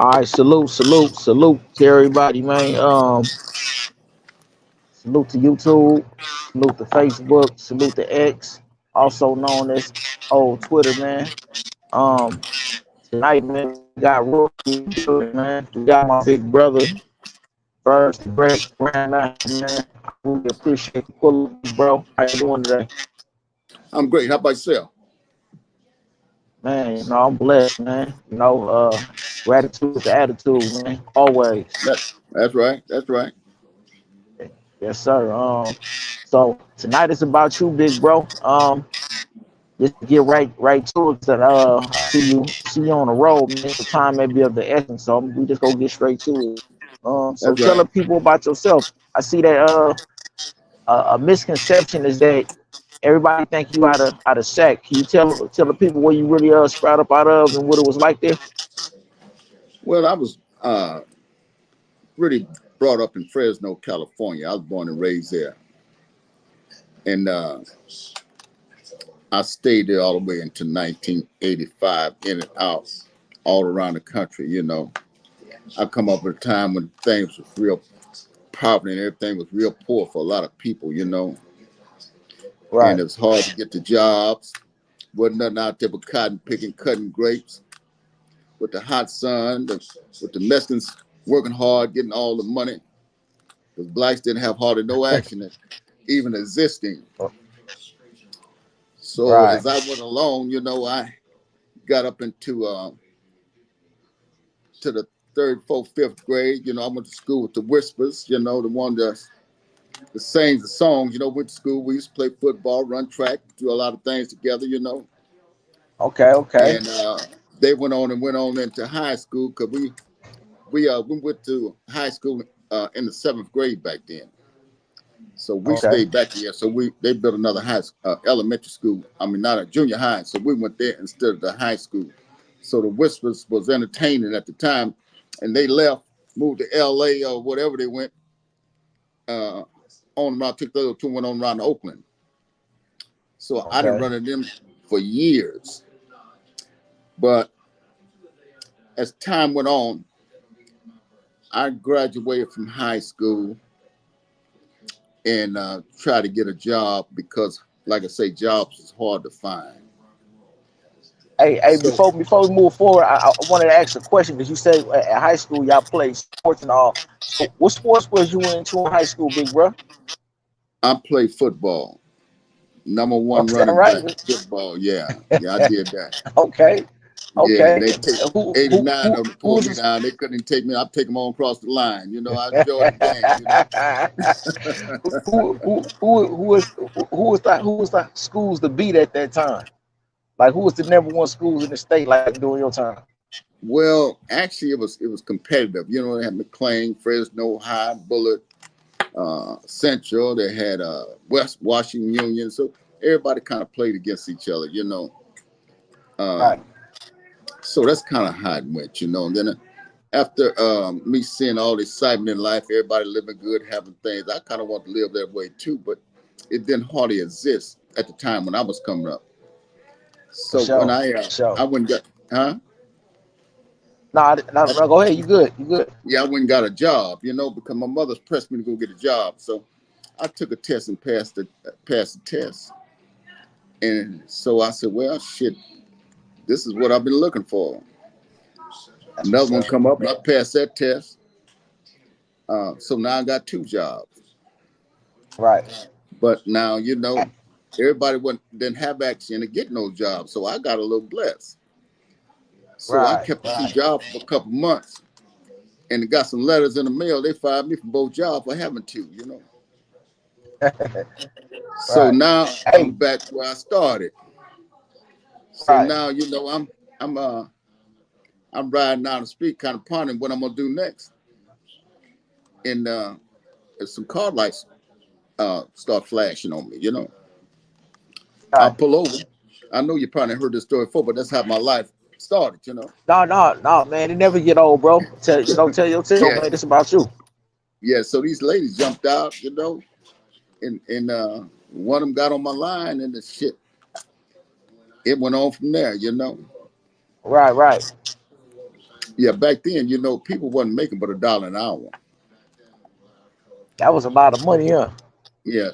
All right, salute to everybody, man. Salute to YouTube, salute to Facebook, salute to X, also known as old Twitter, man. Um, Tonight, man, we got Roy in the building, man. We got my big brother, Virgil, the great Grandmaster, man. I really appreciate you pulling up, bro. How you doing today? I'm great. How about yourself? Man, I'm blessed, man. Gratitude is the attitude, man. Always. That's right. That's right. Yes, sir. So tonight is about you, big bro. Just to get right to it. That I see you on the road, man. So time may be of the essence. So we just go get straight to it. So That's tell right. the people about yourself. I see that a misconception is that everybody think you out of sack. Can you tell the people where you really sprout up out of and what it was like there? Well, I was really brought up in Fresno, California. I was born and raised there, and I stayed there all the way into 1985, in and out, all around the country. I come up at a time when things was real poverty and everything was real poor for a lot of people. And Right. it was hard to get the jobs. Wasn't nothing out there but cotton picking, cutting grapes with the hot sun, with the Mexicans working hard, getting all the money. Because blacks didn't have hardly no action at even existing. So Right. as I went along, I got up into to the third, fourth, fifth grade. I went to school with the Whispers. The one that sings the songs. Went to school. We used to play football, run track, do a lot of things together. Okay. Okay. And they went on into high school because we went to high school in the seventh grade back then. So we Okay. stayed back here. So they built another elementary school. I mean, not a junior high. So we went there instead of the high school. So the Whispers was entertaining at the time, and they left, moved to L.A. or whatever they went. Uh, on around took the other two went on around to Oakland. So I didn't Okay. run into them for years. But as time went on, I graduated from high school and tried to get a job because, like I say, jobs is hard to find. Hey, So before we move forward, I wanted to ask a question because you said at high school y'all played sports and all. So what sports was you into in high school, big bro? I played football. Number Oh, one is that running right? back, football. Yeah, yeah, I did that. Okay. Yeah, Okay. they take Who who 89 who of them who pulled was me this? down. They couldn't take me. I'd take them on across the line. I enjoyed the game. Who was the schools to beat at that time? Like who was the number one schools in the state like during your time? Well, actually, it was competitive. They had McLean, Fresno High, Bullitt, Central. They had West Washington Union. So everybody kind of played against each other. Right. Um, so that's kind of how it went. And then after me seeing all the excitement in life, everybody living good, having things, I kind of want to live that way too. But it didn't hardly exist at the time when I was coming up. For So when sure. I For sure. I went and got huh No, no, go ahead. You good. You good. yeah, I went and got a job, because my mother's pressed me to go get a job. So I took a test and passed the test. And so I said, well, shit, this is what I've been looking for. That's Another what's one up. come up and I passed that test. So now I got two jobs. Right. But now, everybody didn't have action to get no job. So I got a little blessed. So I Right. kept the two Right. jobs for a couple months and got some letters in the mail. They fired me from both jobs for having two. So Right. now I'm Hey. back where I started. So Right. now, I'm I'm riding down the street kind of pondering what I'm gonna do next. And if some car lights start flashing on me. I'll Right. pull over. I know you probably heard this story before, but that's how my life started. No, man. It never get old, bro. Tell Yeah, man. This about you. yeah. So these ladies jumped out, and one of them got on my line, and the shit, it went on from there. Right. Right. Yeah, back then, people wasn't making but $1 an hour. That was a lot of money, huh? Yeah.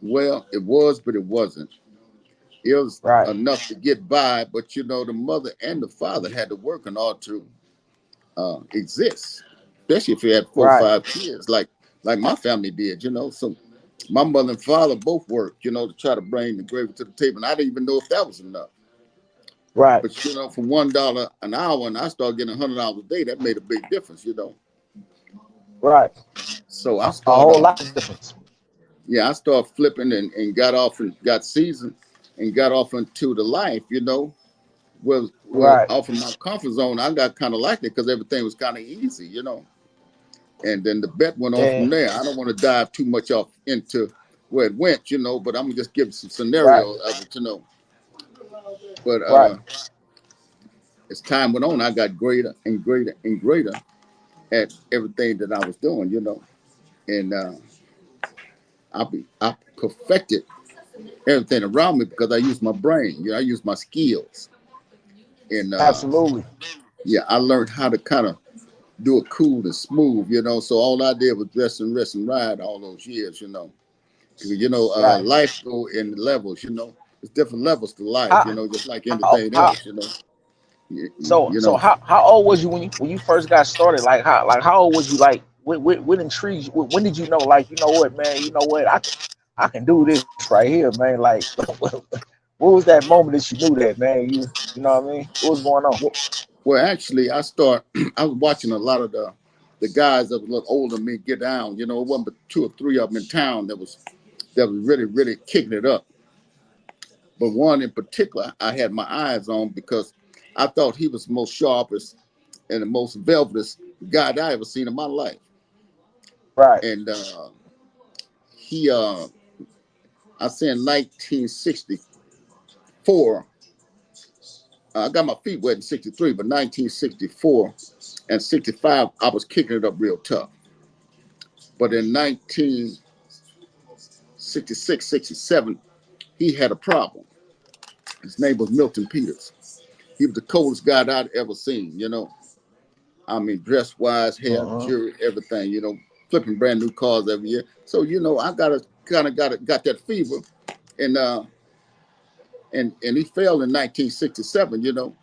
Well, it was, but it wasn't. It was Right, enough to get by, but the mother and the father had to work in order to exist, especially if you had four or right, five kids, like my family did. So my mother and father both worked, to try to bring the gravy to the table, and I didn't even know if that was enough. right, But for $1 an hour, and I started getting $100 a day, that made a big difference. right. So A, I a started whole off, lot of difference. yeah, I started flipping and got off and got seasoned and got off into the life, well, Right. off of my comfort zone. I got kind of liked it because everything was kind of easy. And then the bet went on Yeah. from there. I don't want to dive too much off into where it went, but I'm gonna just give some Right. scenarios of it. But Right. as time went on, I got greater and greater and greater at everything that I was doing. And I perfected everything around me because I used my brain. I used my skills, and Absolutely. yeah, I learned how to kind of do it cool and smooth. So all I did was rest and ride all those years. 'Cause, Right. life go in levels. It's different levels to life, How just like anything how else. You, so you so know. how old was you when you first got started? How old was you, like what intrigued you? When did you know, like, you know what, man, you know what, I can do this right here, man. Like what was that moment that you knew that, man? You know what I mean? What was going on? Well, well, actually, I was watching a lot of the guys that was a little older than me get down. It wasn't but two or three of them in town that was really, really kicking it up. But one in particular, I had my eyes on because I thought he was the most sharpest and the most velvetous guy that I ever seen in my life. Right. And he, I say in 1964, I got my feet wet in 63, but 1964 and 65, I was kicking it up real tough. But in 1966, 67, he had a problem. His name was Milton Peters. He was the coldest guy I'd ever seen. I mean, dress wise, hair, Uh-huh. jewelry, everything. Flipping brand new cars every year. So, I got that fever. And and he failed in 1967.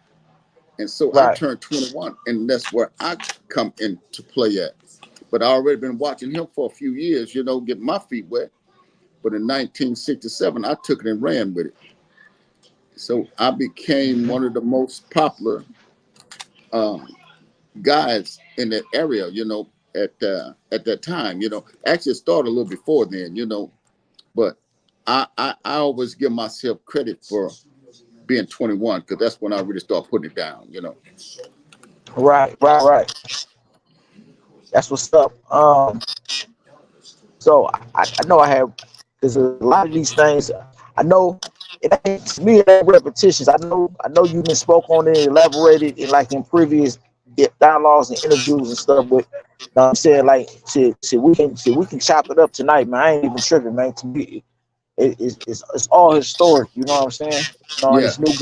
And so I Right. turned 21, and that's where I come into play at. But I already been watching him for a few years, getting my feet wet. But in 1967, I took it and ran with it. So I became Hmm. one of the most popular um, guys in that area, at that time. Actually, it started a little before then. But I always give myself credit for being 21 because that's when I really start putting it down. Right. Right. Right. That's what's up. So I know I have, because a lot of these things I know it ain't, to me it ain't repetitions. I know you done spoke on it, elaborated in, like, in previous dialogues and interviews and stuff. But I'm saying, like, we can chop it up tonight, man. I ain't even tripping, man. To me, it's all historic. You know what I'm saying? And Yeah, it's new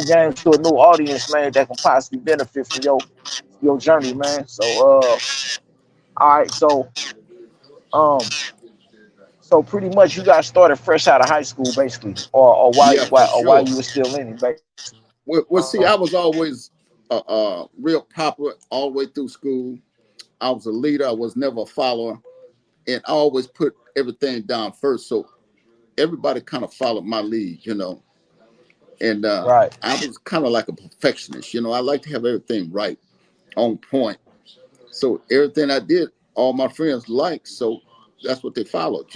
game to a new audience, man, that can possibly benefit from your journey, man. So all right, um so pretty much you got started fresh out of high school, basically, or while yeah, for while sure. you were still in it, basically. Well, Uh, see, I was always real popular all the way through school. I was a leader. I was never a follower, and I always put everything down first. So everybody kind of followed my lead. And right, I was kind of like a perfectionist. I like to have everything right, on point. So everything I did, all my friends liked. So that's what they followed.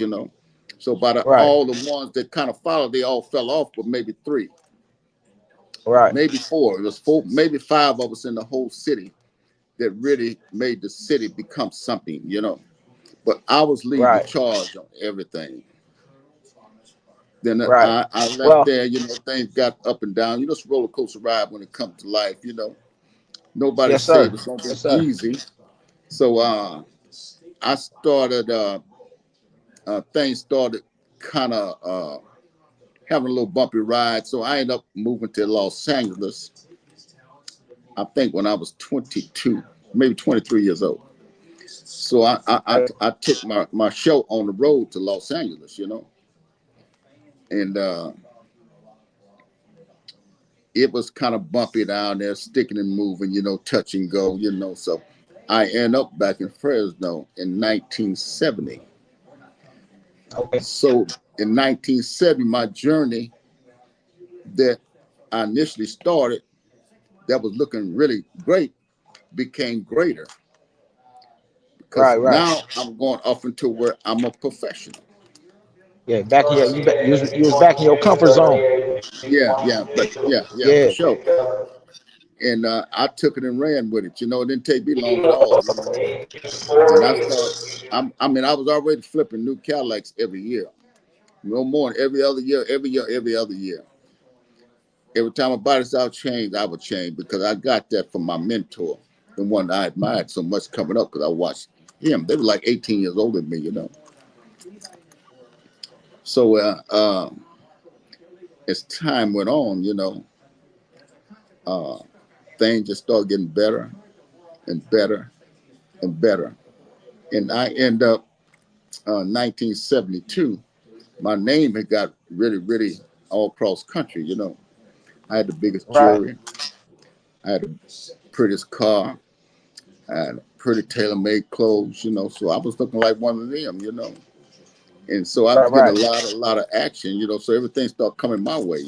So by right, all the ones that kind of followed, they all fell off, but maybe three, right, maybe four. It was four, maybe five of us in the whole city that really made the city become something. But I was leading the right, charge on everything. Then right. I left Well, there. Things got up and down. It's a roller coaster ride when it comes to life. Nobody yes, said sir. it's gonna be Yes, sir. easy. So I started. Things started kind of having a little bumpy ride. So I ended up moving to Los Angeles, I think when I was 22, maybe 23 years old. So I took my show on the road to Los Angeles, and it was kind of bumpy down there, sticking and moving, touch and go, So I end up back in Fresno in 1970. Okay. So in 1970, my journey that I initially started, that was looking really great, became greater because Right, right. now I'm going off into where I'm a professional. Yeah, back in your you was back in your comfort zone. Yeah, yeah, but yeah, for Yeah. sure. And I took it and ran with it. It didn't take me long at all. And I started. I was already flipping new Cadillacs every year. No more than every other year, every year, every other year. Every time I bought a style change, I would change because I got that from my mentor, the one that I admired so much coming up because I watched him. They were like 18 years older than me. So as time went on, uh, things just started getting better and better and better. And I end up 1972. My name had got really, really all across country. I had the biggest Right, jewelry. I had the prettiest car. I had pretty tailor-made clothes. So I was looking like one of them. And so I was right, getting right. a lot of action. So everything started coming my way.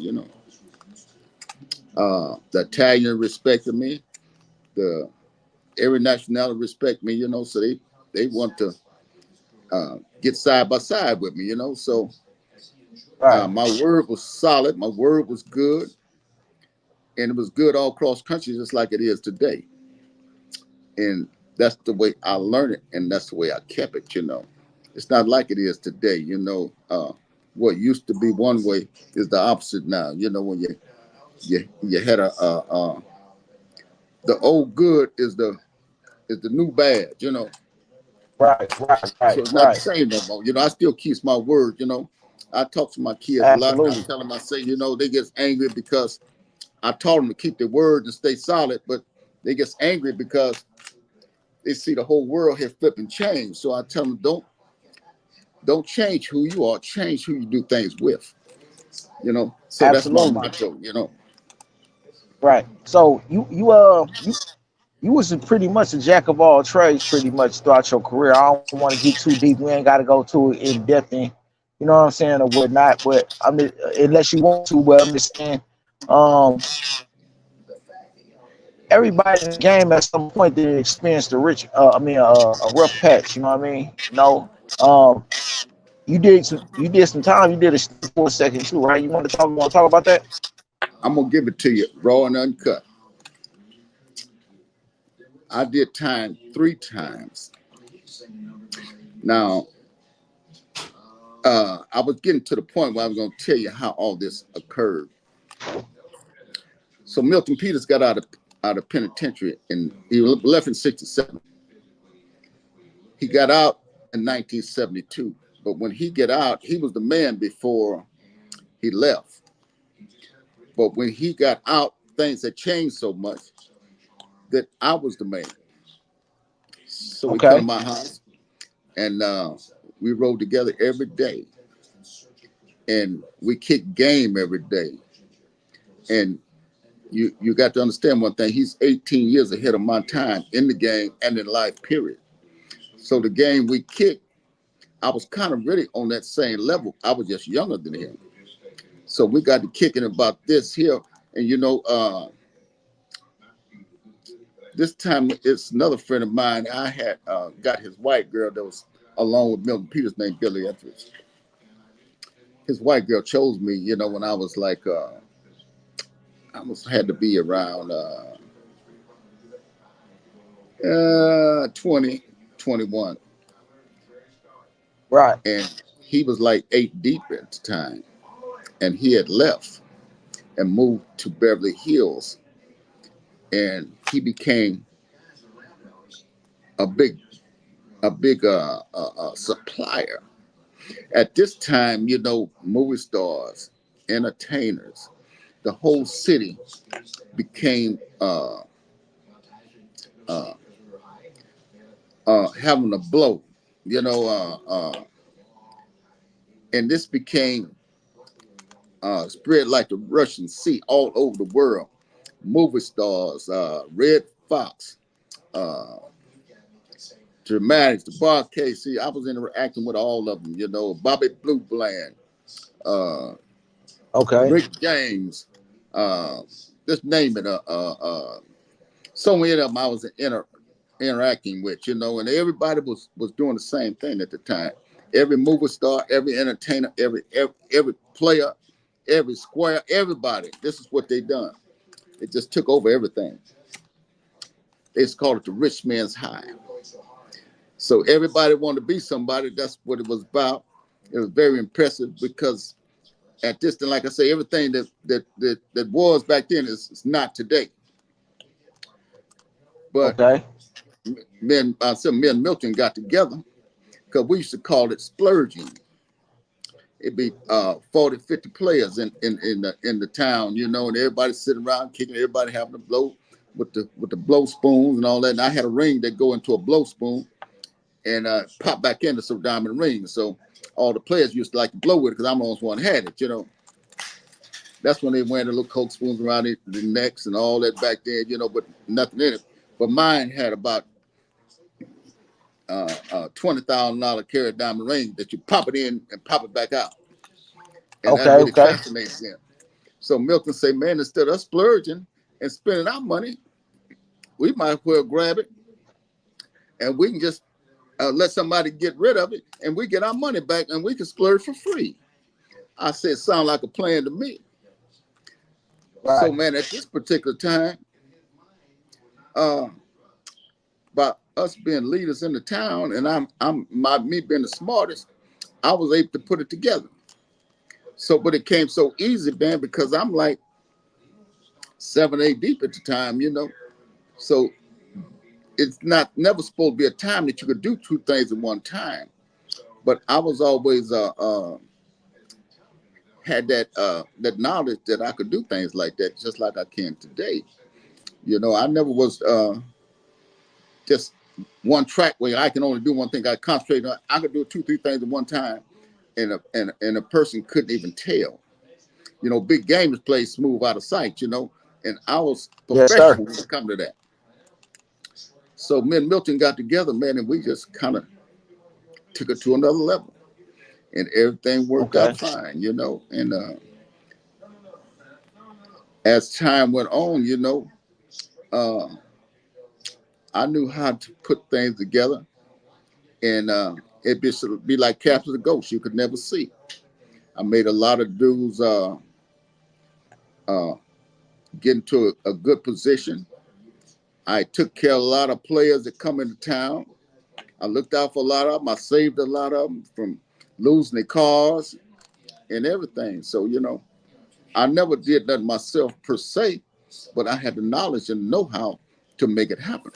The Italian respected me. The every nationality respect me. So they want to get side by side with me. So Right. my word was solid. My word was good, and it was good all across country, just like it is today. And that's the way I learned it, and that's the way I kept it. It's not like it is today. What used to be one way is the opposite now. When you had the old good is the new bad. Right, right, So right, it's not the right. same no more. I still keep my word. I talk to my kids a lot, and I Absolutely. tell them, I say, they get angry because I taught them to keep their word and stay solid, but they get angry because they see the whole world has flipped and changed. So I tell them, don't change who you are, change who you do things with. So that's my Absolutely. motto. Right. So you was pretty much a jack of all trades pretty much throughout your career. I don't want to get too deep. We ain't got to go too in depth and you know what I'm saying or whatnot. But I'm just, unless you want to. But I'm just saying, um, everybody in the game at some point they experienced a rich, a rough patch. You know what I mean? Um, you did some time. You did a stint for a second too, right? You want to talk about that? I'm gonna give it to you raw and uncut. I did time 3 times. Now, I was getting to the point where I was gonna tell you how all this occurred. So Milton Peters got out of penitentiary, and he left in '67. He got out in 1972. But when he got out, he was the man before he left. But when he got out, things had changed so much that I was the man. So we come to Okay. my house, and we rode together every day, and we kicked game every day. And you got to understand one thing: he's 18 years ahead of my time in the game and in life. Period. So the game we kicked, I was kind of really on that same level. I was just younger than him. So we got to kicking about this here. And this time it's another friend of mine. I had got his white girl that was along with Milton Peters named Billy Etheridge. His white girl chose me, when I was like, I almost had to be around 20, 21. Right. And he was like 8 deep at the time. And he had left and moved to Beverly Hills. And he became a big, supplier. At this time, movie stars, entertainers, the whole city became uh, having a blow, you know, and this became spread like the Russian sea all over the world. Movie stars, Red Fox, uh, Dramatics, the Bar KC. I was interacting with all of them, you know, Bobby Blue Bland, uh, Okay. Rick James, uh, just name it. So many of them I was interacting with, you know, and everybody was doing the same thing at the time. Every movie star, every entertainer, every player, every square, everybody. This is what they done. It just took over everything. They just called it the rich man's high. So everybody wanted to be somebody. That's what it was about. It was very impressive because at this time, like I say, everything that was back then is not today. But Okay. me and Milton got together because we used to call it splurging. It'd be 40, 50 players in the town, you know, and everybody sitting around kicking, everybody having a blow with the blow spoons and all that. And I had a ring that go into a blow spoon and pop back into some diamond rings. So all the players used to like to blow with it because I'm the only one had it, you know. That's when they wearing the little Coke spoons around the necks and all that back there, you know, but nothing in it. But mine had about $20,000 carat diamond ring that you pop it in and pop it back out. And that Okay. really Okay. fascinates them. So Milton say, man, instead of us splurging and spending our money, we might as well grab it and we can just let somebody get rid of it and we get our money back and we can splurge for free. I said, sound like a plan to me. So, Right. man, at this particular time, uh, by us being leaders in the town and me being the smartest, I was able to put it together. So, but it came so easy, man, because I'm like 7, 8 deep at the time, you know. So it's not never supposed to be a time that you could do two things at one time. But I was always had that knowledge that I could do things like that, just like I can today. You know, I never was just one track where I can only do one thing. I concentrate on. I could do two, three things at one time, and a person couldn't even tell. You know, big games play smooth out of sight. You know, and I was Yes, sir. professional when it come to that. So me and Milton got together, man, and we just kind of took it to another level, and everything worked out Okay. fine. You know, and as time went on, you know, uh, I knew how to put things together, and it be like capture the ghost you could never see. I made a lot of dudes uh, get into a good position. I took care of a lot of players that come into town. I looked out for a lot of them. I saved a lot of them from losing their cars and everything. So, you know, I never did that myself per se, but I had the knowledge and know-how to make it happen.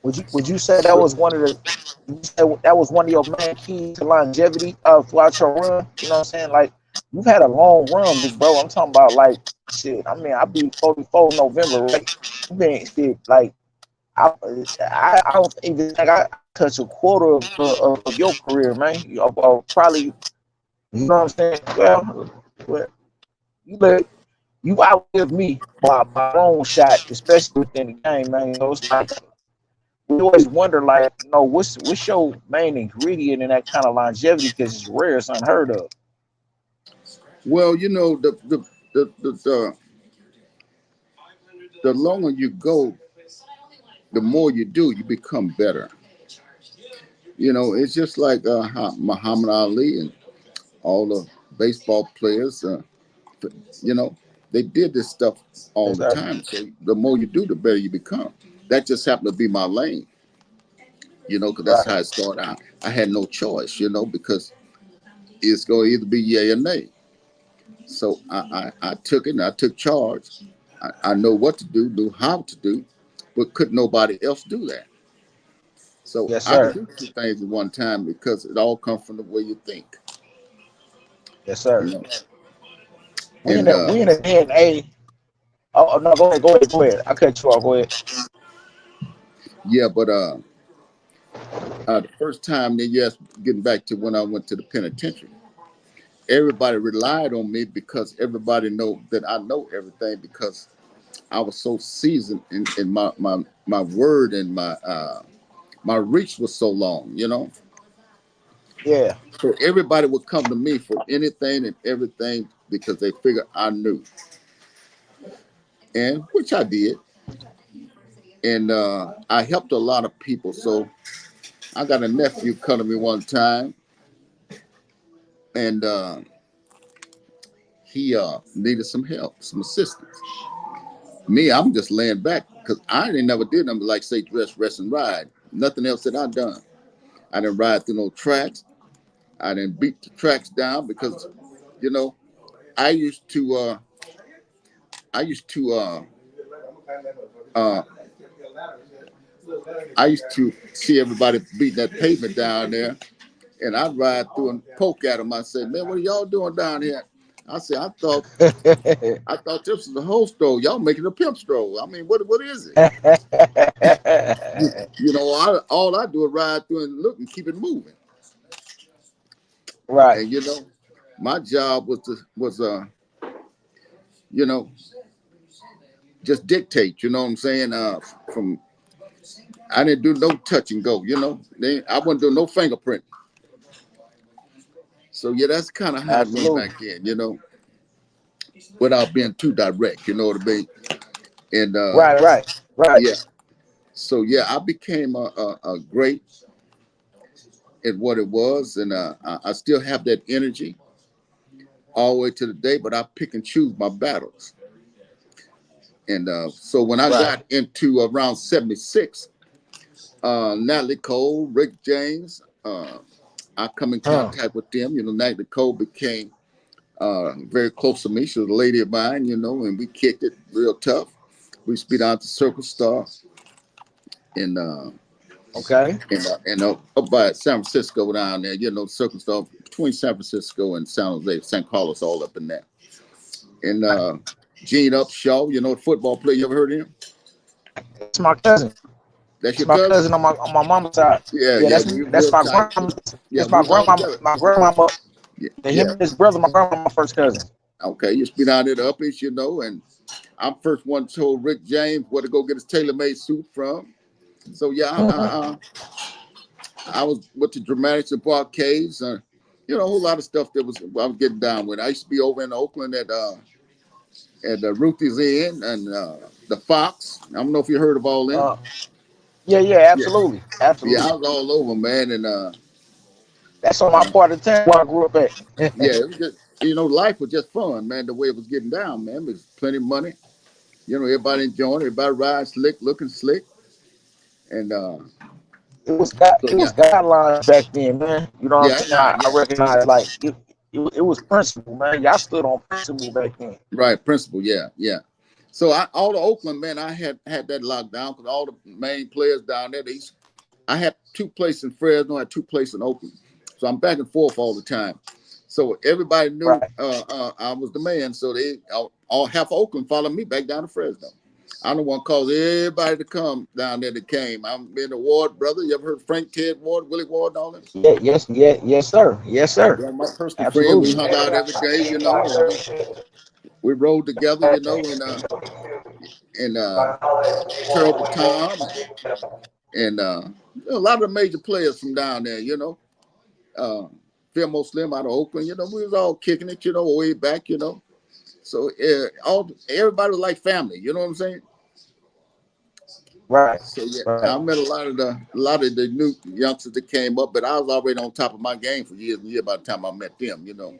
Would you say that So, was one of the you say that was one of your main keys to longevity throughout your run? You know what I'm saying? Like you've had a long run, big bro. I'm talking about like shit. I mean, I'll be 44 November, right? You been shit like I don't even think I touch a quarter of your career, man. Probably, you know what I'm saying? Well, you let you outlive me by a long shot, especially within the game, man. So it's like we always wonder, like, you know, what's your main ingredient in that kind of longevity? Because it's rare, it's unheard of. well, you know, the longer you go, the more you do, you become better. You know, it's just like Muhammad Ali and all the baseball players. You know, they did this stuff all Yes, the sir. time. So the more you do, the better you become. That just happened to be my lane, you know, because that's Right. how it started out. I had no choice, you know, because it's going to either be yay or nay. So I took it and I took charge. I know what to do, knew how to do, but could nobody else do that? So Yes, I could sir. do two things at one time because it all comes from the way you think, Yes, you sir. know. We in And a we in a day and age. Oh no, go ahead, go ahead, go ahead. I cut you off. Go ahead. Yeah, but the first time, then yes, getting back to when I went to the penitentiary, everybody relied on me because everybody know that I know everything because I was so seasoned in my word and my reach was so long, you know. Yeah. So everybody would come to me for anything and everything because they figured I knew, and which I did, and I helped a lot of people. So I got a nephew come to me one time, and he needed some help, some assistance. Me, I'm just laying back because I didn't never did nothing like say dress, rest, and ride. Nothing else that I done. I didn't ride through no tracks. I didn't beat the tracks down because, you know, I used to I used to uh, I used to see everybody beating that pavement down there, and I'd ride through and poke at them. I said, "Man, what are y'all doing down here?" I said, I thought this was a whole stroll. Y'all making a pimp stroll. I mean, what is it?" You know, all I do is ride through and look and keep it moving. Right. And you know, my job was you know, just dictate. You know what I'm saying? From I didn't do no touch and go. You know, I wasn't doing no fingerprint. So yeah, that's kind of how it went Absolutely. back then. You know, without being too direct. You know what I mean? And Right. Right. Right. yeah, so yeah, I became a great at what it was, and I still have that energy all the way to the day. But I pick and choose my battles. And so when I Right. got into around '76, Natalie Cole, Rick James, I come in Huh. contact with them. You know, Natalie Cole became very close to me. She was a lady of mine, you know, and we kicked it real tough. We used to be down to Circle Star and Okay. up by San Francisco down there, you know, Circle Star between San Francisco and San Jose, San Carlos, all up in there. And Gene Upshaw, you know, the football player. You ever heard of him? That's my cousin. That's That's your my cousin? cousin on my mama's side. Yeah, Yeah, yeah, that's we that's real my tight. grandma. Yeah, That's we my was all grandma. together. My grandmama. Yeah, Him yeah. and his brother. My grandma, my first cousin. Okay, you been out there the uppies, you know, and I'm first one told Rick James where to go get his tailor-made suit from. So yeah, I was with the Dramatics and Parquets, you know, a whole lot of stuff that was I was getting down with. I used to be over in Oakland at the Ruthie's Inn and the Fox. I don't know if you heard of all them. uh, yeah, yeah, Yeah, absolutely, yeah, I absolutely. was all over, man, and That's on my uh, part of town where I grew up yeah, at. it was just you know, life was just fun, man. The way it was getting down, man, it was plenty of money. You know, everybody enjoying it, everybody riding slick, looking slick, and It so was yeah, guidelines back then, man. You know what I'm yeah, saying? yeah, I yeah. recognize like it was principle, man. Y'all stood on principle back then. Right, principal. Yeah, yeah. So all the Oakland man, I had that locked down because all the main players down there. I had two places in Fresno, I had two places in Oakland, so I'm back and forth all the time. So everybody knew Right. I was the man. So they all half of Oakland followed me back down to Fresno. I'm the one caused everybody to come down there that came. I'm in the Ward brother. You ever heard of Frank Ted Ward, Willie Ward, and all them? Yeah, yes, yeah, yes, sir. Yes, sir. They're my personal friend. We Absolutely. hung out every day, you know, and we rode together, you know, and Terrible Tom and a lot of the major players from down there, you know. Uh, Fillmore Slim out of Oakland, you know, we was all kicking it, you know, way back, you know. So everybody was like family, you know what I'm saying? Right. So yeah, Right. I met a lot of the new youngsters that came up, but I was already on top of my game for years and years by the time I met them, you know.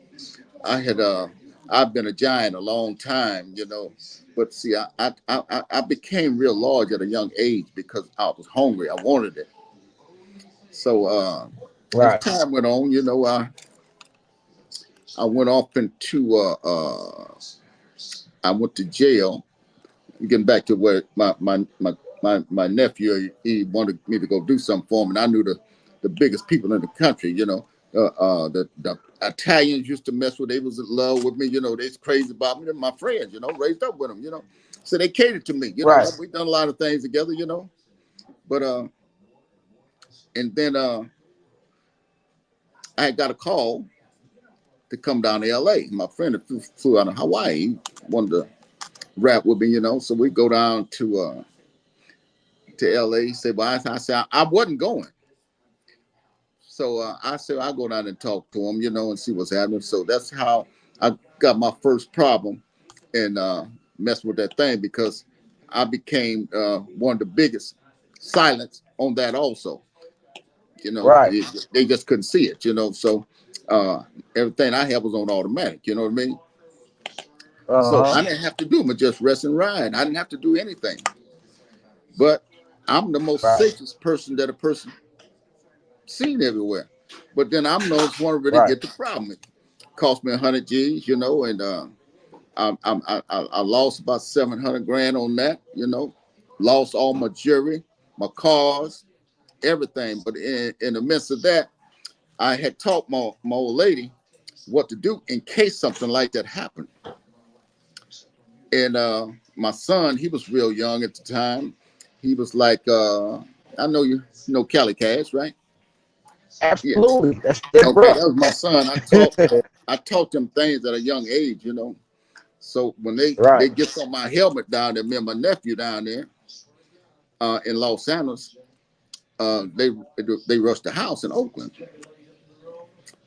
I had I've been a giant a long time, you know. But see, I became real large at a young age because I was hungry. I wanted it. So as Right. time went on, you know, I went off into I went to jail. Getting back to where my nephew, he wanted me to go do something for him, and I knew the biggest people in the country. You know, the Italians used to mess with. They was in love with me. You know, they's crazy about me. They're my friends. You know, raised up with them. You know, so they catered to me. You know, Right. we done a lot of things together. You know, But and then I got a call to come down to LA. My friend flew out of Hawaii. He wanted to rap with me, you know. So we go down to LA. He said, well, I said I wasn't going. So I said I'll go down and talk to him, you know, and see what's happening. So that's how I got my first problem and messed with that thing, because I became one of the biggest silence on that also. You know, Right. they just couldn't see it, you know. So everything I had was on automatic, you know what I mean? So Uh-huh. I didn't have to do but just rest and ride. I didn't have to do anything. But I'm the most Right. safest person that a person seen everywhere. But then I'm the one to really Right. get the problem. It cost me 100 G's, you know, and I lost about 700 grand on that, you know. Lost all my jewelry, my cars, everything. But in the midst of that, I had taught my old lady what to do in case something like that happened. And my son, he was real young at the time. He was like, I know you know Cali Cash, right? Yeah. Absolutely. That's their Okay, brother. that was my son. I taught them things at a young age, you know. So when they Right. get some of my helmet down there, me and my nephew down there in Los Angeles, they rushed the house in Oakland.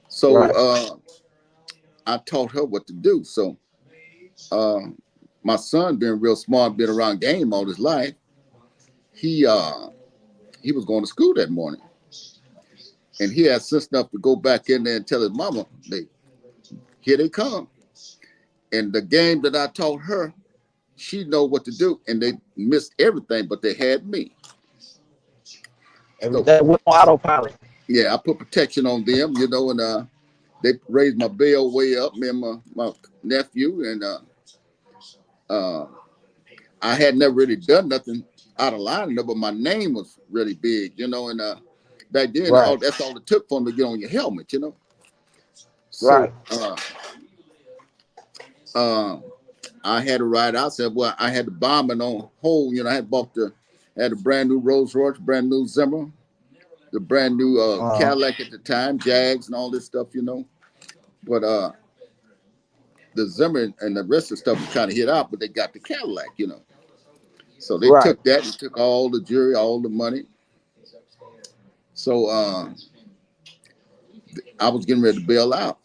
So Right. I taught her what to do. So uh, my son, being real smart, been around game all his life, he uh, he was going to school that morning, and he had sense enough to go back in there and tell his mama, here they come. And the game that I taught her, she know what to do, and they missed everything, but they had me. So Everything went on autopilot. yeah, I put protection on them, you know, and they raised my bail way up, me and my nephew, and uh, I had never really done nothing out of line, but my name was really big, you know, and back then, Right. that's all it took for them to get on your helmet, you know. Right. So uh, I had to ride out. Said, well, I had the bombing on hold, you know. I had a brand new Rolls Royce, brand new Zimmer, the brand new Uh-huh. Cadillac at the time, Jags, and all this stuff, you know. But the Zimmer and the rest of the stuff was trying to hit out, but they got the Cadillac, you know. So they Right. took that and took all the jewelry, all the money. So I was getting ready to bail out,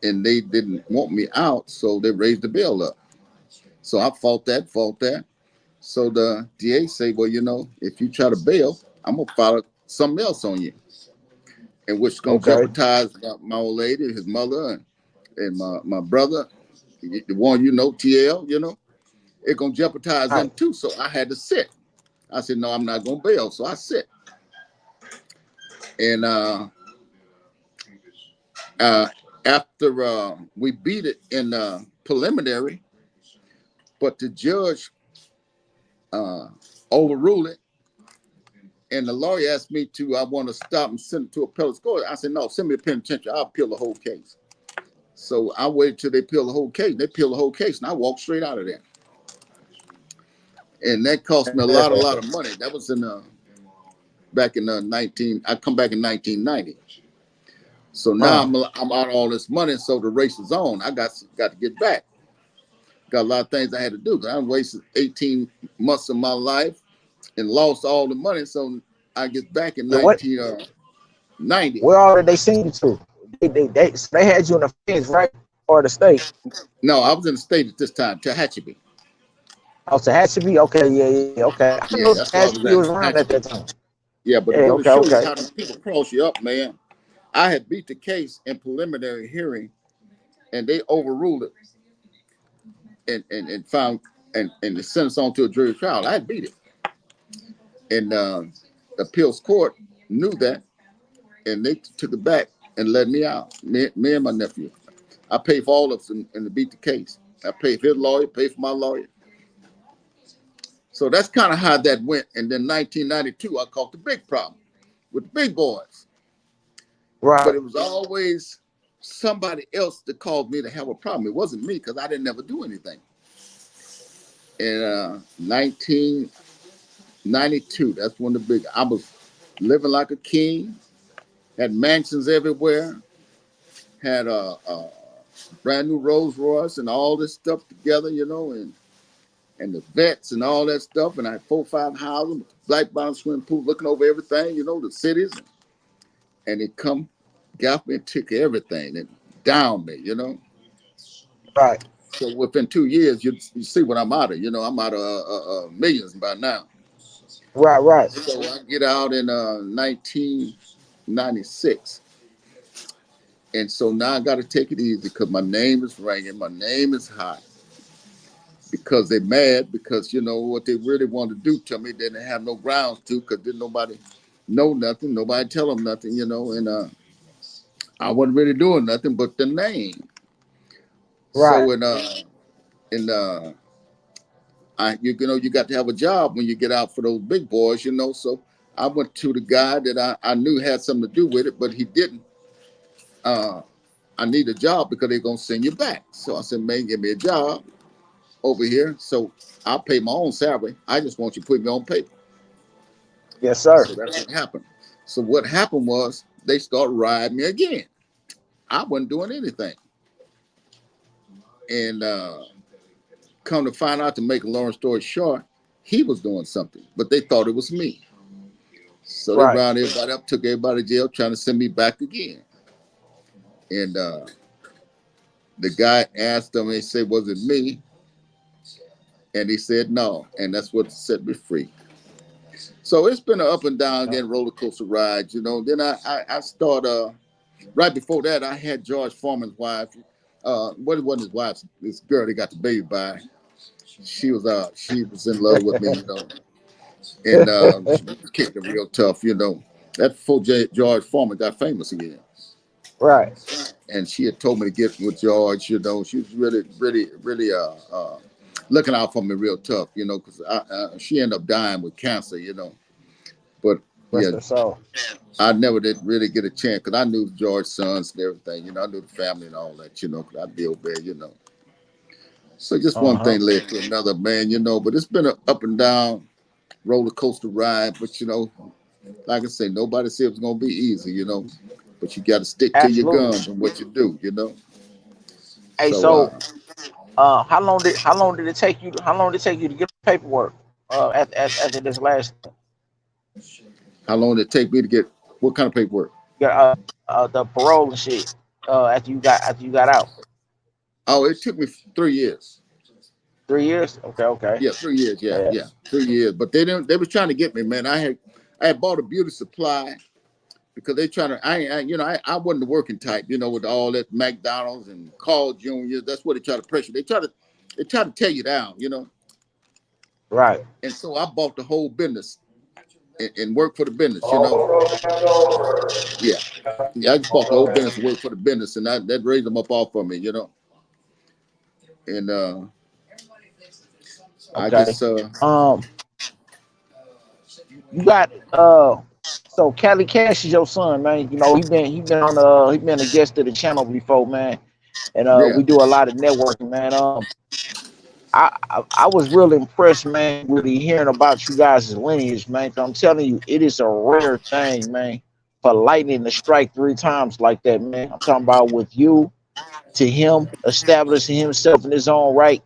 and they didn't want me out, so they raised the bail up. So I fought that. So the DA say, well, you know, if you try to bail, I'm gonna file something else on you, and which is gonna Okay. jeopardize my old lady, his mother, and my brother, the one you know, TL, you know, it's gonna jeopardize Right. them too. So I had to sit. I said, no, I'm not gonna bail. So I sit. And uh, after we beat it in preliminary, but the judge uh, overruled it. And the lawyer asked me to, I want to stop and send it to appellate court. I said, no, send me to penitentiary. I'll appeal the whole case. So I waited till they appeal the whole case. They appeal the whole case, and I walked straight out of there. And that cost me a lot of money. That was in back in 19. I come back in 1990. So now Uh, I'm out all this money. So the race is on. I got to get back. Got a lot of things I had to do. I wasted 18 months of my life and lost all the money. So I get back in yeah, what 1990. where all did they send you to? So they had you in the feds, right? Or the state? No, I was in the state at this time, Tehachapi. Oh, Tehachapi? Okay, yeah. Okay. I Yeah, know that's where I was Tehachapi at, was around at Tehachapi. that time. Yeah, but to Yeah, go to okay, show you okay. how these people cross you up, man, I had beat the case in preliminary hearing, and they overruled it and found and the sentence on to a jury trial. I had beat it, and the appeals court knew that, and they took it back and let me out. Me and my nephew. I paid for all of them and to beat the case. I paid for his lawyer, paid for my lawyer. So that's kind of how that went. And then 1992, I caught the big problem with the big boys. But Right. it was always somebody else that called me to have a problem. It wasn't me because I didn't ever do anything. In 19, '92. That's when the big. I was living like a king. Had mansions everywhere. Had a brand new Rolls Royce and all this stuff together, and the vets and all that stuff. And I had 4 or 5 houses, black bottom swimming pool, looking over everything, the cities. And it come, got me and took everything and down me. Right. So within 2 years, you see what I'm out of. I'm out of millions by now. Right. Right. So I get out in 1996. And so now I got to take it easy because my name is ringing. My name is hot because they're mad because, what they really want to do to me, they didn't have no grounds to because didn't nobody know nothing. Nobody tell them nothing. And I wasn't really doing nothing but the name. Right. So in you got to have a job when you get out for those big boys. So I went to the guy that I knew had something to do with it, but he didn't. I need a job because they're gonna send you back. So I said, man, give me a job over here. So I'll pay my own salary. I just want you to put me on paper. Yes, sir. So that's what happened. So what happened was they started riding me again. I wasn't doing anything. And come to find out, to make a long story short, he was doing something, but they thought it was me. So they Right. rounded everybody up, took everybody to jail, trying to send me back again. And the guy asked them, they said, was it me? And he said no. And that's what set me free. So it's been an up and down again roller coaster ride. Then I start right before that I had George Foreman's wife. What it wasn't his wife, this girl they got the baby by. She was in love with me. And she was kicking real tough. That before George Foreman got famous again. Right. And she had told me to get with George. She was really, really, really looking out for me real tough, because she ended up dying with cancer. But yeah, Rest her soul. I never did really get a chance because I knew George's sons and everything. I knew the family and all that, because I deal there. So just Uh one huh. thing led to another, man. But it's been an up and down roller coaster ride. But like I say, nobody said it was gonna be easy. But you got to stick to your Absolutely. guns and what you do. Hey, So so how long did it take you? How long did it take you to get the paperwork? After this last how long did it take me to get what kind of paperwork? the parole and shit. After you got out. Oh, it took me 3 years. 3 years. Okay. Okay. Yeah, 3 years. Yeah, Yeah. yeah, 3 years. But they didn't. They was trying to get me, man. I had bought a beauty supply because they trying to. I wasn't the working type. With all that McDonald's and Carl Jr. That's what they try to pressure. They try to tear you down. Right. And so I bought the whole business and worked for the business. Yeah, yeah. I just bought the whole business and worked for the business, and that raised them up off of me. And I Okay. just Um, you got so Cali Cash is your son, man. He been a guest of the channel before, man. And yeah. we do a lot of networking, man. I was really impressed, man, really hearing about you guys' lineage, man. 'Cause I'm telling you, it is a rare thing, man, for lightning to strike 3 times like that, man. I'm talking about with you to him establishing himself in his own right.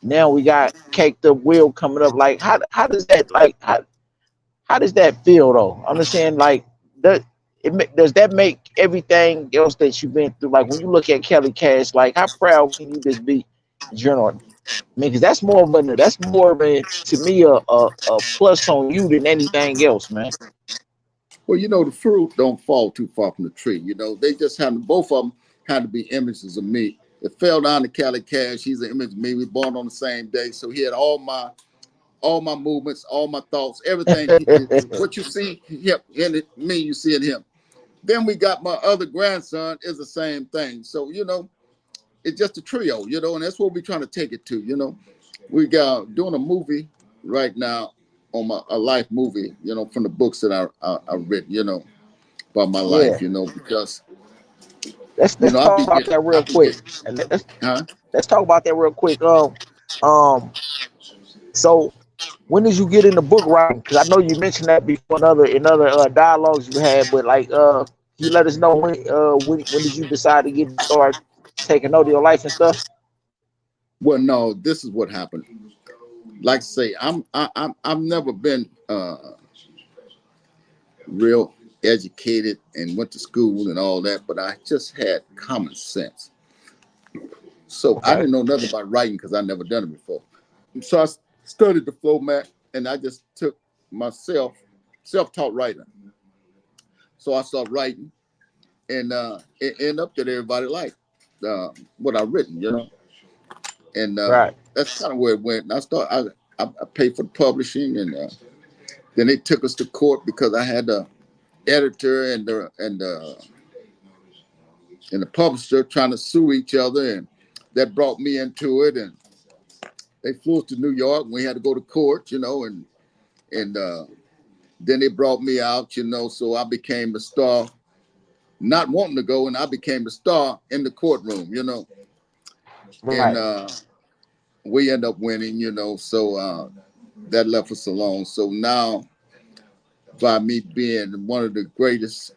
Now we got Caked Up Will coming up. Like, how does that how does that feel though? I'm just saying, like, does does that make everything else that you've been through? Like, when you look at Kelly Cash, like, how proud can you just be in general? I mean, because that's more of a to me a plus on you than anything else, man. Well, the fruit don't fall too far from the tree. They just had both of them had to be images of me. It fell down to Cali Cash. He's an image of me. We born on the same day, so he had all my movements, all my thoughts, everything. What you see him in me, you see in him. Then we got my other grandson is the same thing. So it's just a trio, and that's what we're trying to take it to. We got doing a movie right now on a life movie, from the books that I've written, about my life, Yeah, because let's I talk be about getting, that I real be quick. getting, And huh? let's talk about that real quick. Um, so when did you get into book writing? Because I know you mentioned that before in other dialogues you had, but like can you let us know when did you decide to get start taking note of your life and stuff? Well, no, this is what happened. Like I say, I've never been real educated and went to school and all that, but I just had common sense. So I Okay. didn't know nothing about writing because I never done it before. So I studied the format and I just took myself self-taught writer. So I started writing and it ended up that everybody liked what I written, and Right. that's kind of where it went. And I paid for the publishing, and then they took us to court because I had the editor and the publisher trying to sue each other, and that brought me into it. And they flew us to New York, and we had to go to court, and then they brought me out, so I became the star, not wanting to go, and I became the star in the courtroom, and Right. we end up winning, so that left us alone. So now, by me being one of the greatest,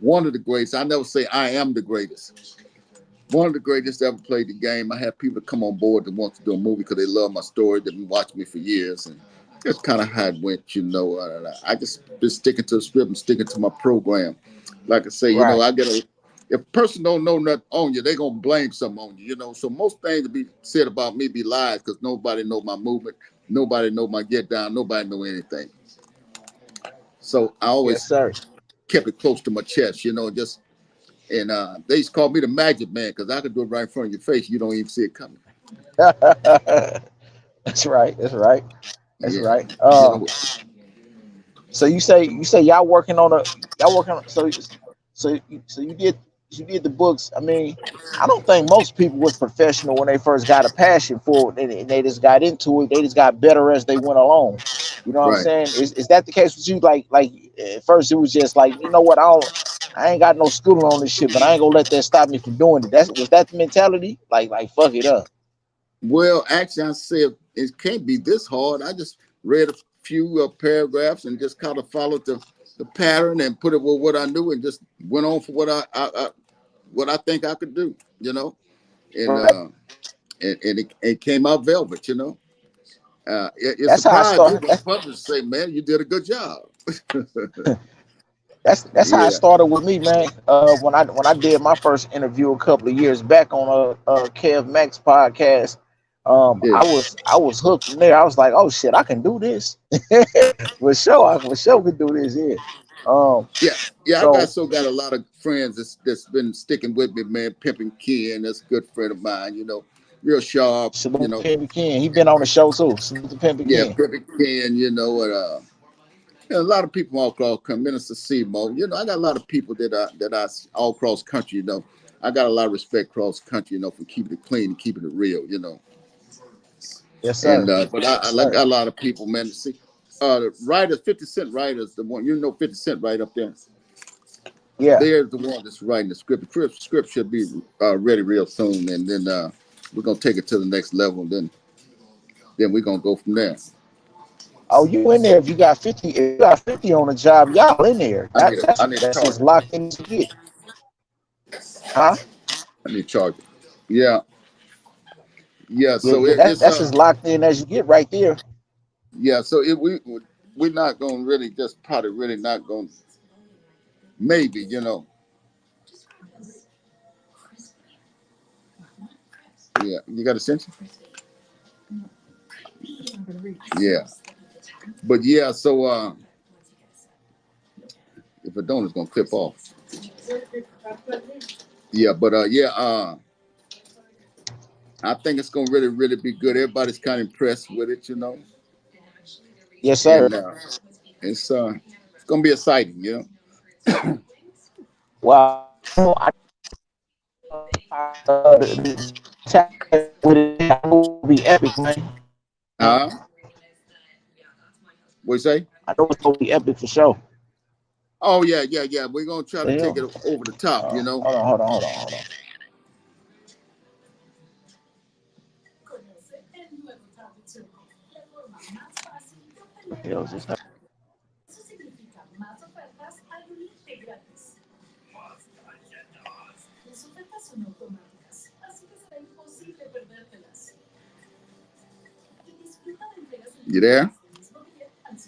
I never say I am the greatest. One of the greatest ever played the game. I have people come on board that want to do a movie because they love my story. They've been watching me for years, and that's kind of how it went. I just been sticking to the script and sticking to my program. Like I say, Right. I get a. If a person don't know nothing on you, they gonna blame something on you. So most things to be said about me be lies because nobody know my movement, nobody know my get down, nobody know anything. So I Yes, always sir. kept it close to my chest. Just and they used to call me the magic man because I could do it right in front of your face. You don't even see it coming. That's right. That's right. That's Yeah. right. You know, So you say y'all working on so you did the books. I mean, I don't think most people was professional when they first got a passion for it and they just got into it. They just got better as they went along. You know what I'm right. saying? Is that the case with you? Like at first it was just like, you know what, I ain't got no schooling on this shit, but I ain't gonna let that stop me from doing it. Was that the mentality? Like fuck it up. Well, actually, I said it can't be this hard. I just read a few paragraphs and just kind of followed the pattern and put it with what I knew and just went on for what I think I could do. And Right. it came out velvet. It That's how I surprised me start. when the publisher say, "Man, you did a good job." That's how it Yeah, started with me, man. When I did my first interview a couple of years back on a Kev Max podcast, yeah, I was hooked from there. I was like, oh shit, I can do this. For sure can do this here. yeah, yeah. So Got a lot of friends that's been sticking with me, man. Pimpin' Ken, that's a good friend of mine. Real sharp. salute to Pimpy Ken. He been on the show too. Salute to Pimpy Yeah, Ken. Pimpin' Ken. And a lot of people all across Minister Seymour. I got a lot of people that I all across country. I got a lot of respect across country. For keeping it clean and keeping it real. Yes, And sir. but Yes, I sir. got a lot of people, man. See, the writers, 50 Cent writers, the one 50 Cent right up there. Yeah. There's the one that's writing the script. The script should be ready real soon, and then we're gonna take it to the next level. And then we're gonna go from there. Oh, you in there? If you got 50 on the job, y'all in there. I need That, a that's I need a that's as charger. locked in as you get, huh? I need a charger. Yeah, yeah. Yeah, So yeah. That's as locked in as you get right there. yeah. So we're not gonna really just probably really not gonna maybe yeah. You got a sensor? Yeah. But yeah. So if it don't, it's gonna clip off. Yeah. But yeah. I think it's gonna really really be good. Everybody's kind of impressed with it. Yes, sir. And it's gonna be exciting. Well, I know it's gonna be epic, man. Huh? What you say? I know it's gonna be epic for sure. Oh yeah, yeah, yeah. We're gonna try to The take it hell? over the top. Hold on. What the hell is this? You there?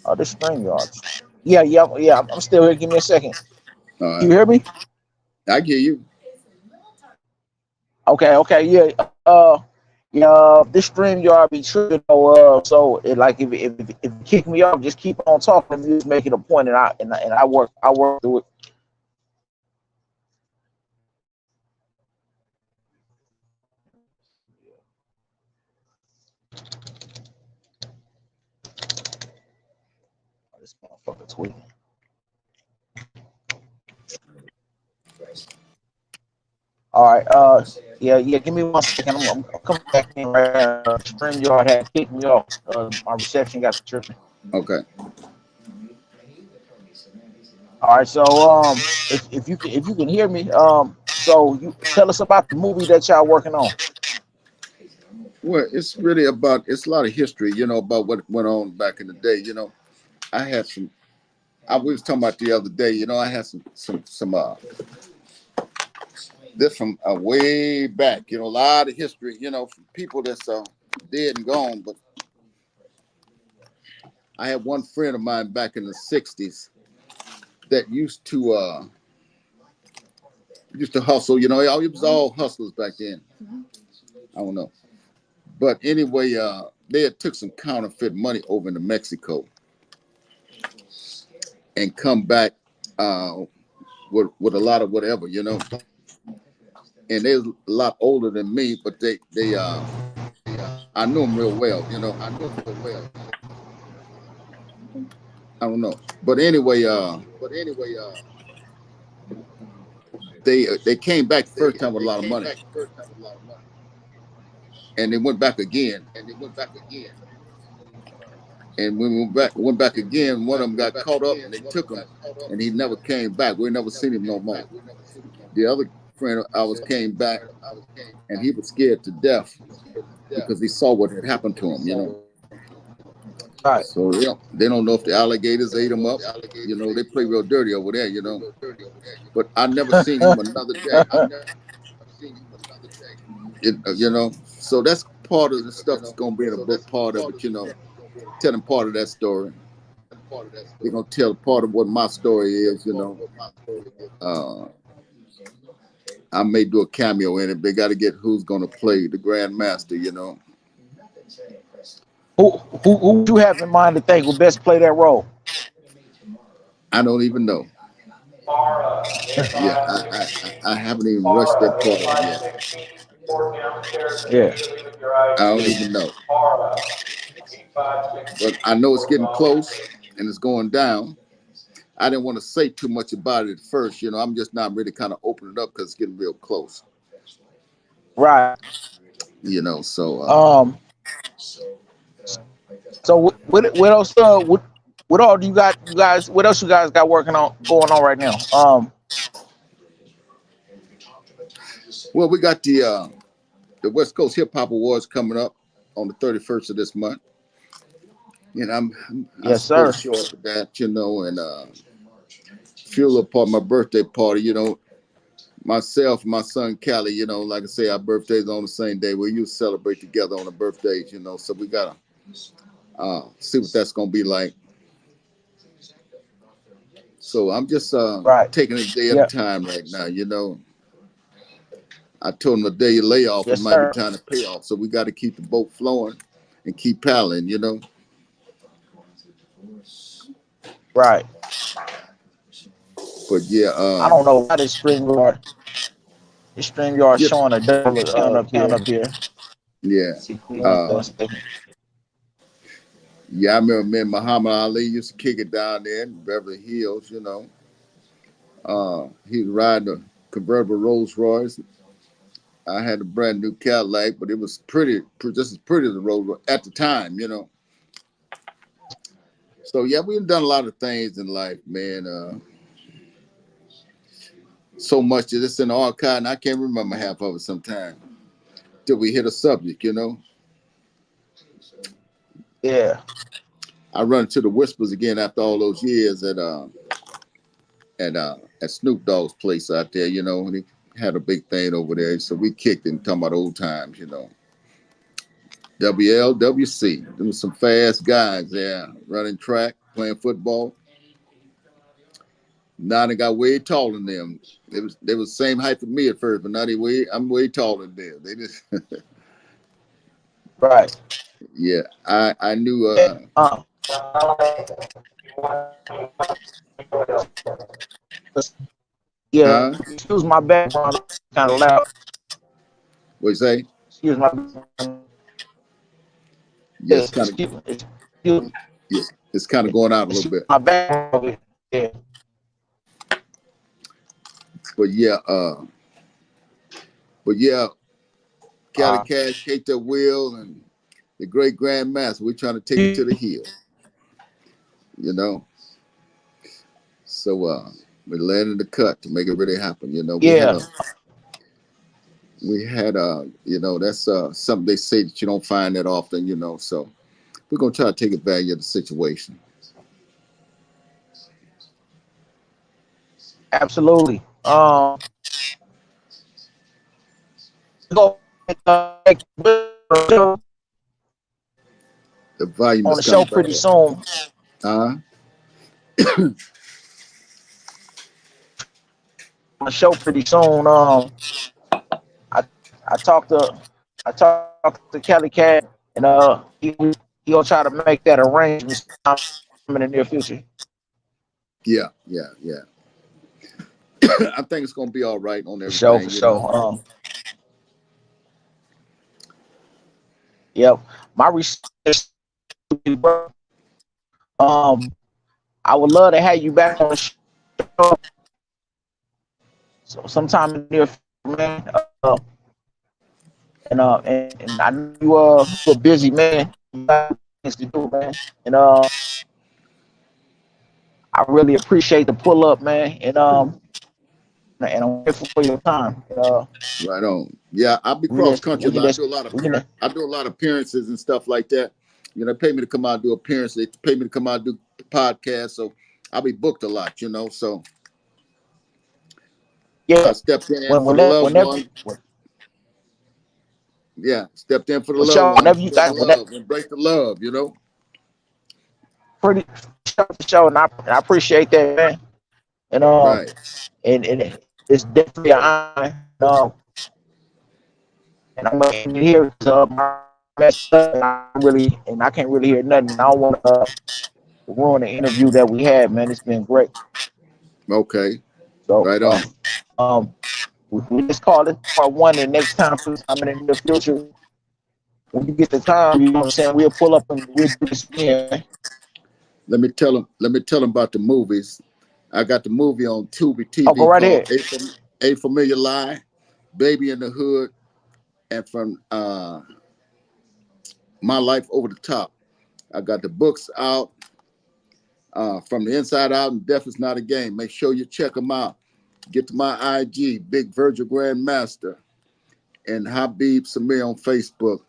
Oh, this string yards. Yeah, yeah, yeah. I'm still here. Give me a second. All Can right. you hear me? I hear you. Okay, okay, yeah. Yeah. This stream yard be tripping though. So it like if you kick me off, just keep on talking. And you just make it a point, and I work through it. Oh, this motherfucker tweaking. All right. Yeah, yeah. Give me 1 second. I'm coming back in right now. Stream yard had kicked me off. My reception got to tripping. Okay. All right. So if you can hear me, so you tell us about the movie that y'all working on. Well, it's really about it's a lot of history, about what went on back in the day. I had some. I was talking about the other day. I had some this from way back. A lot of history. From people that's dead and gone. But I had one friend of mine back in the '60s that used to hustle. It was all hustlers back then. I don't know, but anyway, they had took some counterfeit money over into Mexico and come back uh, with a lot of whatever. And they're a lot older than me, but they I knew them real well. I don't know, but anyway, they came back the first time with a lot of money, and they went back again. And when we went back again, one of them got caught up, and they took him, and he never came back. We never seen him no more. The other friend of ours came back, and he was scared to death because he saw what had happened to him. Right. So they don't know if the alligators ate him up. They play real dirty over there. But I never seen him another day. So that's part of the stuff that's gonna be in a book. Part of it, telling part of that story. They're gonna tell part of what my story is. Uh, I may do a cameo in it. They got to get who's gonna play the Grandmaster. Who you have in mind to think would best play that role? I don't even know. Yeah, I haven't even rushed that part of it yet. Yeah. I don't even know. But I know it's getting close and it's going down. I didn't want to say too much about it at first. I'm just not really kind of opening it up because it's getting real close. Right. So Um. So what else? What all do you got? You guys. What else you guys got working on going on right now? well, we got the West Coast Hip Hop Awards coming up on the 31st of this month. I'm Yes, supposed sir. to show up at that, and fuel up part my birthday party. Myself, my son Callie. Like I say, our birthdays on the same day. We used to celebrate together on the birthdays. So we gotta see what that's gonna be like. So I'm just Right. taking it a day at a Yeah. time right now. I told him a day of layoff, it Yes, might be sir. time to pay off. So we got to keep the boat flowing and keep paddling. Right. But yeah, I don't know why this stream yard. This stream yard just showing a double account up here. yeah, Give me one uh, second. yeah. I remember me and Muhammad Ali used to kick it down there in Beverly Hills. He was riding a convertible Rolls Royce. I had a brand new Cadillac, but it was pretty, just as pretty as a Rolls Royce at the time. So yeah, we've done a lot of things in life, man. So much that it's in the archive, and I can't remember half of it sometimes till we hit a subject. Yeah. I run into the Whispers again after all those years at Snoop Dogg's place out there. You know, and he had a big thing over there, so we kicked it and talking about old times. You know, WLWC. There was some fast guys there running track, playing football. Now they got way taller than them. They was the same height as me at first, but now I'm way taller than them. They just Right. yeah. I knew Yeah. Yeah. huh? Excuse my background. Kind of loud. What you say? Excuse my background. Yes, Yes. kind of Excuse me. yeah, it's kind of going out a little Excuse bit. my background. Yeah. But yeah, but yeah, Cali Uh, Cash, Kate the Will, and the great Grandmaster. We're trying to take it to the hill, you know. So we landed the cut to make it really happen. You know, yeah. you know, that's something they say that you don't find that often, you know. So we're gonna try to take advantage of the situation. Absolutely. Go The volume on is the kind show of pretty bad. soon. Uh, On the show pretty soon. I I talked to Kelly Cat, and he'll try to make that arrangement sometime in the near future. yeah, yeah, yeah. I think it's gonna be all right on For sure, for everything, you know. sure. Yep. My research, um, I would love to have you back on the show so sometime in the near future, man. And I know you're a busy man. You got things to do, man. And I really appreciate the pull up, man. And I'm grateful for your time. Right on. Yeah, I'll be We cross just country. we can I just do a lot of we can I do a lot of appearances and stuff like that. You know, they pay me to come out and do appearances. They pay me to come out and do podcasts. So I'll be booked a lot, you know. So I yeah. stepped in When for the whenever loved whenever one. Yeah, stepped in for the for loved sure, one. whenever you Show got whenever, love, embrace the love, you know. pretty for sure, and I appreciate that, man. And Right. and it's definitely an honor. And I'm gonna end it here because my messed up, and I can't really hear nothing. I don't want to ruin the interview that we had, man. It's been great. Okay. So Right on. um we just call it part one. And next time, sometime in the near future, when you get the time, you know what I'm saying, we'll pull up and we'll do this again, man. Let me tell them about the movies. I got the movie on Tubi Oh, go TV right called ahead. A Familiar Lie, Baby in the Hood, and from My Life Over the Top. I got the books out, From the Inside Out and Death is Not a Game. Make sure you check them out. Get to my IG, Big Virgil Grandmaster, and Habib Samir on Facebook.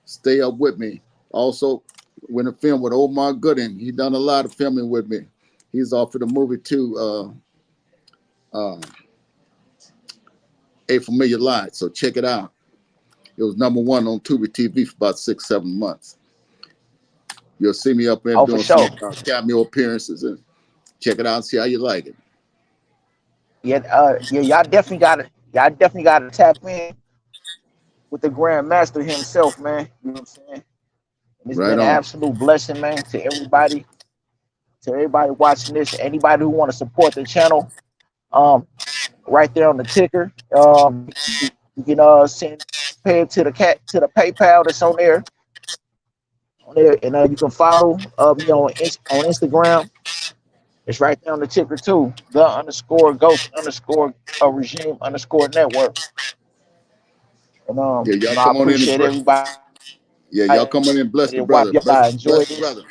Stay up with me. Also, when I film with Omar Gooding, he done a lot of filming with me. He's offered a movie too, A Familiar Lie. So check it out. It was number one on Tubi TV for about 6, 7 months. You'll see me up there Oh, for doing some sure. cameo appearances and check it out and see how you like it. Yeah, yeah, y'all definitely gotta tap in with the Grandmaster himself, man. You know what I'm saying? And it's Right been an on. absolute blessing, man, to everybody watching this, anybody who want to support the channel. Um, right there on the ticker. You can send pay it to the PayPal that's on there, and you can follow me on Instagram. It's right there on the ticker too. The underscore ghost underscore regime underscore network. And Yeah, y'all I come on in and appreciate everybody yeah, y'all come on in and bless the that watch. brother. Y'all enjoy Bless the this. brother.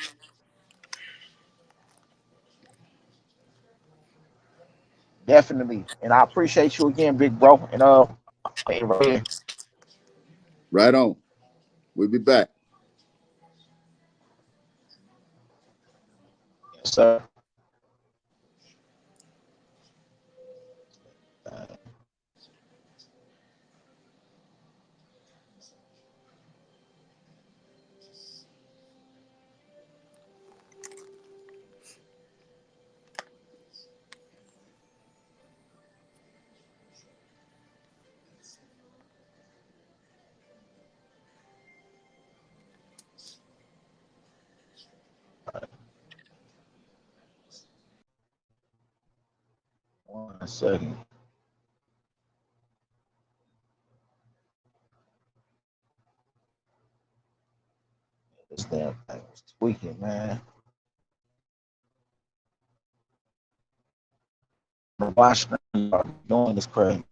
Definitely. And I appreciate you again, big bro. And right here. Right on. We'll be back. sir. One second. This damn thing was tweaking, man. Watch doing this crazy.